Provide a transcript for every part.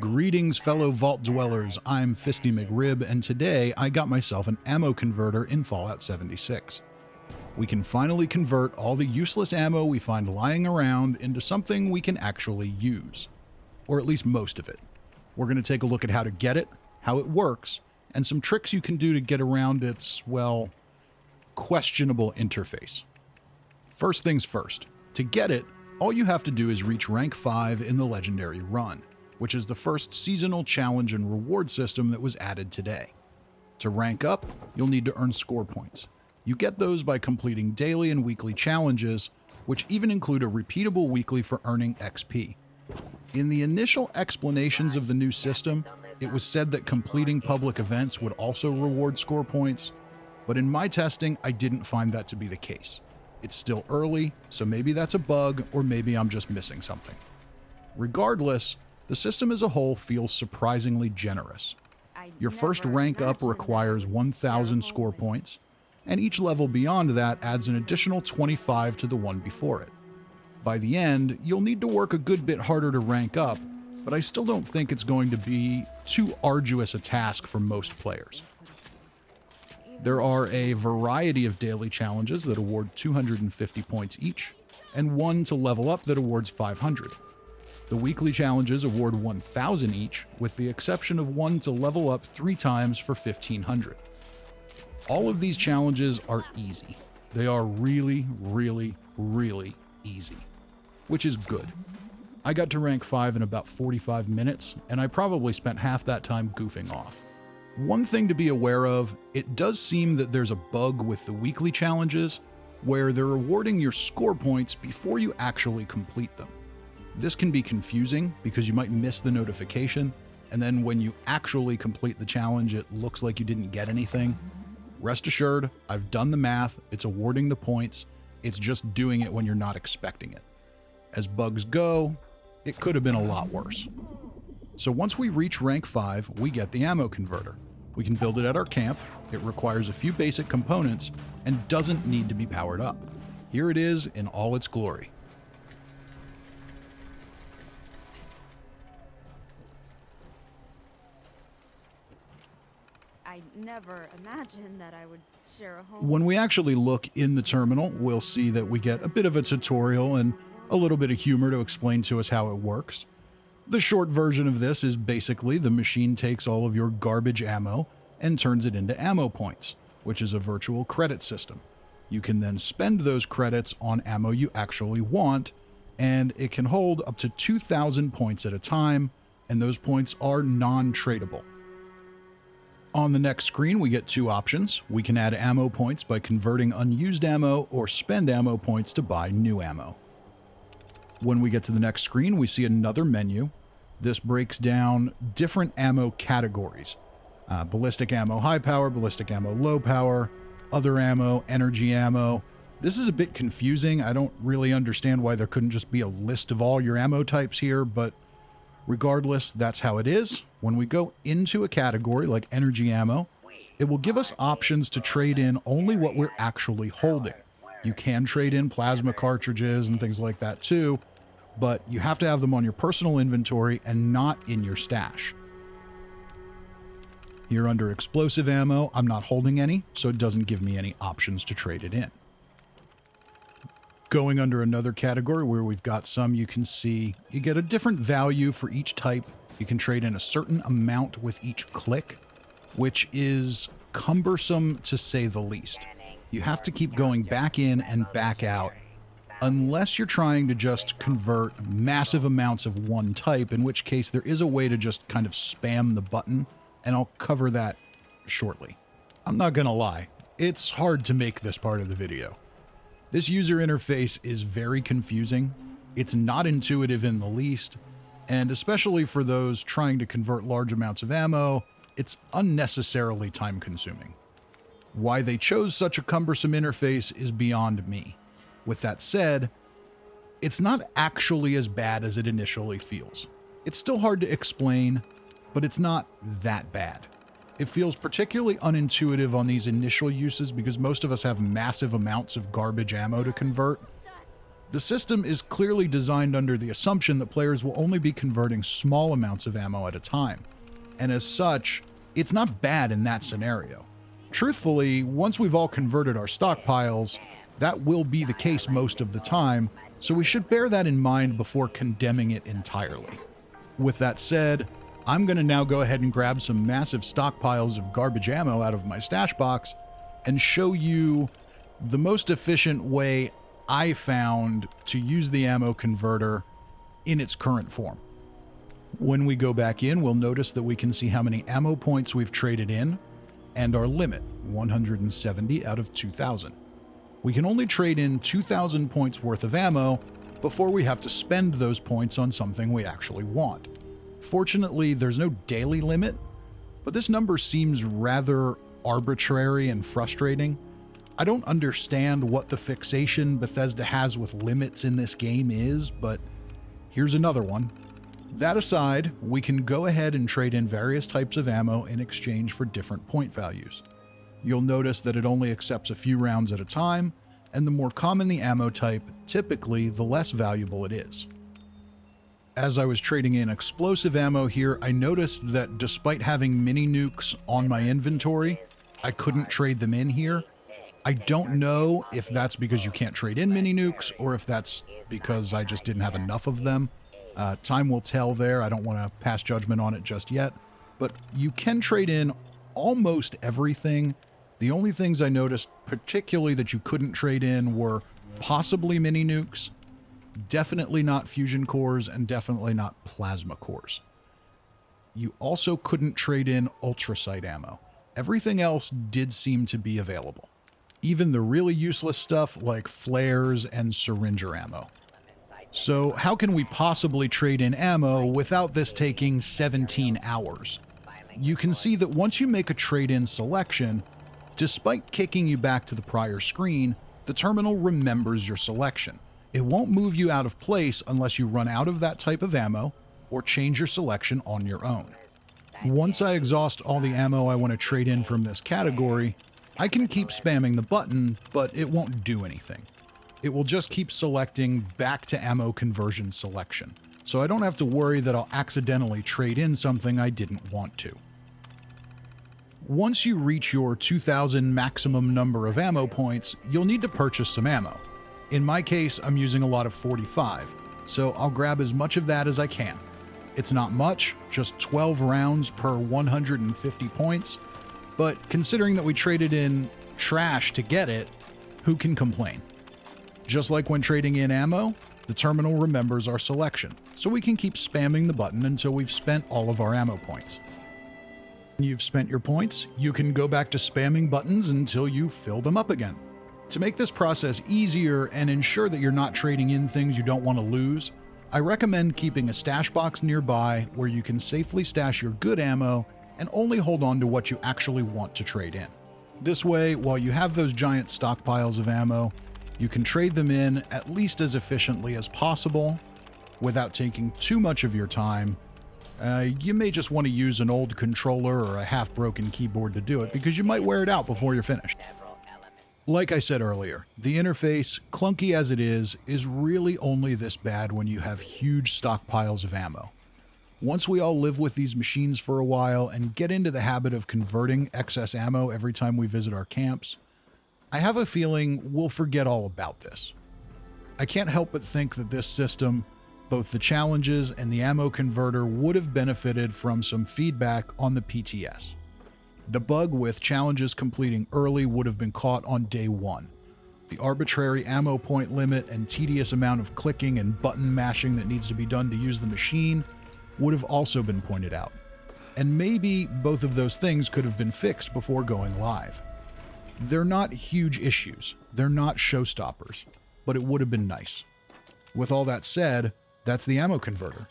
Greetings, fellow vault dwellers. I'm Fisty McRib, and today I got myself an ammo converter in Fallout 76. We can finally convert all the useless ammo we find lying around into something we can actually use. Or at least most of it. We're going to take a look at how to get it, how it works, and some tricks you can do to get around its, well, questionable interface. First things first. To get it, all you have to do is reach rank 5 in the Legendary Run, which is the first seasonal challenge and reward system that was added today. To rank up, you'll need to earn score points. You get those by completing daily and weekly challenges, which even include a repeatable weekly for earning XP. In the initial explanations of the new system, it was said that completing public events would also reward score points, but in my testing, I didn't find that to be the case. It's still early, so maybe that's a bug, or maybe I'm just missing something. Regardless, the system as a whole feels surprisingly generous. Your first rank up requires 1,000 score points, and each level beyond that adds an additional 25 to the one before it. By the end, you'll need to work a good bit harder to rank up, but I still don't think it's going to be too arduous a task for most players. There are a variety of daily challenges that award 250 points each, and one to level up that awards 500. The weekly challenges award 1,000 each, with the exception of one to level up 3 times for 1,500. All of these challenges are easy. They are really, really, really easy, which is good. I got to rank 5 in about 45 minutes, and I probably spent half that time goofing off. One thing to be aware of, it does seem that there's a bug with the weekly challenges where they're awarding your score points before you actually complete them. This can be confusing because you might miss the notification, and then when you actually complete the challenge, it looks like you didn't get anything. Rest assured, I've done the math, it's awarding the points, it's just doing it when you're not expecting it. As bugs go, it could have been a lot worse. So once we reach rank 5, we get the ammo converter. We can build it at our camp, it requires a few basic components, and doesn't need to be powered up. Here it is in all its glory. I never imagined that I would share a home. When we actually look in the terminal, we'll see that we get a bit of a tutorial and a little bit of humor to explain to us how it works. The short version of this is basically the machine takes all of your garbage ammo and turns it into ammo points, which is a virtual credit system. You can then spend those credits on ammo you actually want, and it can hold up to 2,000 points at a time, and those points are non-tradable. On the next screen, we get 2 options. We can add ammo points by converting unused ammo or spend ammo points to buy new ammo. When we get to the next screen, we see another menu. This breaks down different ammo categories. Ballistic ammo high power, ballistic ammo low power, other ammo, energy ammo. This is a bit confusing. I don't really understand why there couldn't just be a list of all your ammo types here, but regardless, that's how it is. When we go into a category like energy ammo, it will give us options to trade in only what we're actually holding. You can trade in plasma cartridges and things like that too, but you have to have them on your personal inventory and not in your stash. Here under explosive ammo, I'm not holding any, so it doesn't give me any options to trade it in. Going under another category where we've got some, you can see you get a different value for each type. You can trade in a certain amount with each click, which is cumbersome to say the least. You have to keep going back in and back out, unless you're trying to just convert massive amounts of one type, in which case there is a way to just kind of spam the button, and I'll cover that shortly. I'm not gonna lie, it's hard to make this part of the video. This user interface is very confusing. It's not intuitive in the least, and especially for those trying to convert large amounts of ammo, it's unnecessarily time-consuming. Why they chose such a cumbersome interface is beyond me. With that said, it's not actually as bad as it initially feels. It's still hard to explain, but it's not that bad. It feels particularly unintuitive on these initial uses because most of us have massive amounts of garbage ammo to convert. The system is clearly designed under the assumption that players will only be converting small amounts of ammo at a time, and as such, it's not bad in that scenario. Truthfully, once we've all converted our stockpiles, that will be the case most of the time, so we should bear that in mind before condemning it entirely. With that said, I'm going to now go ahead and grab some massive stockpiles of garbage ammo out of my stash box and show you the most efficient way I found to use the ammo converter in its current form. When we go back in, we'll notice that we can see how many ammo points we've traded in and our limit, 170 out of 2,000. We can only trade in 2,000 points worth of ammo before we have to spend those points on something we actually want. Fortunately, there's no daily limit, but this number seems rather arbitrary and frustrating. I don't understand what the fixation Bethesda has with limits in this game is, but here's another one. That aside, we can go ahead and trade in various types of ammo in exchange for different point values. You'll notice that it only accepts a few rounds at a time, and the more common the ammo type, typically the less valuable it is. As I was trading in explosive ammo here, I noticed that despite having mini nukes on my inventory, I couldn't trade them in here. I don't know if that's because you can't trade in mini nukes or if that's because I just didn't have enough of them. Time will tell there. I don't want to pass judgment on it just yet, but you can trade in almost everything. The only things I noticed particularly that you couldn't trade in were possibly mini nukes, definitely not fusion cores, and definitely not plasma cores. You also couldn't trade in ultrasight ammo. Everything else did seem to be available. Even the really useless stuff like flares and syringer ammo. So how can we possibly trade in ammo without this taking 17 hours? You can see that once you make a trade-in selection, despite kicking you back to the prior screen, the terminal remembers your selection. It won't move you out of place unless you run out of that type of ammo or change your selection on your own. Once I exhaust all the ammo I want to trade in from this category, I can keep spamming the button, but it won't do anything. It will just keep selecting back to ammo conversion selection, so I don't have to worry that I'll accidentally trade in something I didn't want to. Once you reach your 2,000 maximum number of ammo points, you'll need to purchase some ammo. In my case, I'm using a lot of 45, so I'll grab as much of that as I can. It's not much, just 12 rounds per 150 points, but considering that we traded in trash to get it, who can complain? Just like when trading in ammo, the terminal remembers our selection, so we can keep spamming the button until we've spent all of our ammo points. When you've spent your points, you can go back to spamming buttons until you fill them up again. To make this process easier and ensure that you're not trading in things you don't want to lose, I recommend keeping a stash box nearby where you can safely stash your good ammo and only hold on to what you actually want to trade in. This way, while you have those giant stockpiles of ammo, you can trade them in at least as efficiently as possible without taking too much of your time. You may just want to use an old controller or a half-broken keyboard to do it because you might wear it out before you're finished. Like I said earlier, the interface, clunky as it is really only this bad when you have huge stockpiles of ammo. Once we all live with these machines for a while and get into the habit of converting excess ammo every time we visit our camps, I have a feeling we'll forget all about this. I can't help but think that this system, both the challenges and the ammo converter, would have benefited from some feedback on the PTS. The bug with challenges completing early would have been caught on day one. The arbitrary ammo point limit and tedious amount of clicking and button mashing that needs to be done to use the machine would have also been pointed out. And maybe both of those things could have been fixed before going live. They're not huge issues, they're not showstoppers, but it would have been nice. With all that said, that's the ammo converter.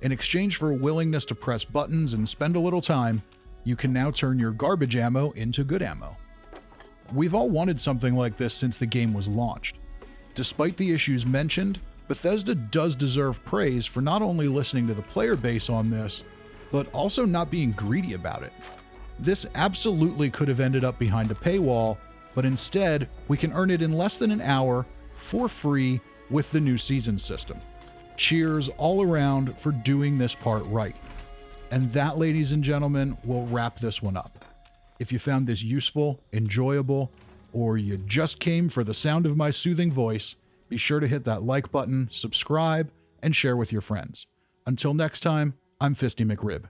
In exchange for a willingness to press buttons and spend a little time, you can now turn your garbage ammo into good ammo. We've all wanted something like this since the game was launched. Despite the issues mentioned, Bethesda does deserve praise for not only listening to the player base on this, but also not being greedy about it. This absolutely could have ended up behind a paywall, but instead, we can earn it in less than an hour, for free, with the new season system. Cheers all around for doing this part right. And that, ladies and gentlemen, will wrap this one up. If you found this useful, enjoyable, or you just came for the sound of my soothing voice, be sure to hit that like button, subscribe, and share with your friends. Until next time, I'm Fisty McRib.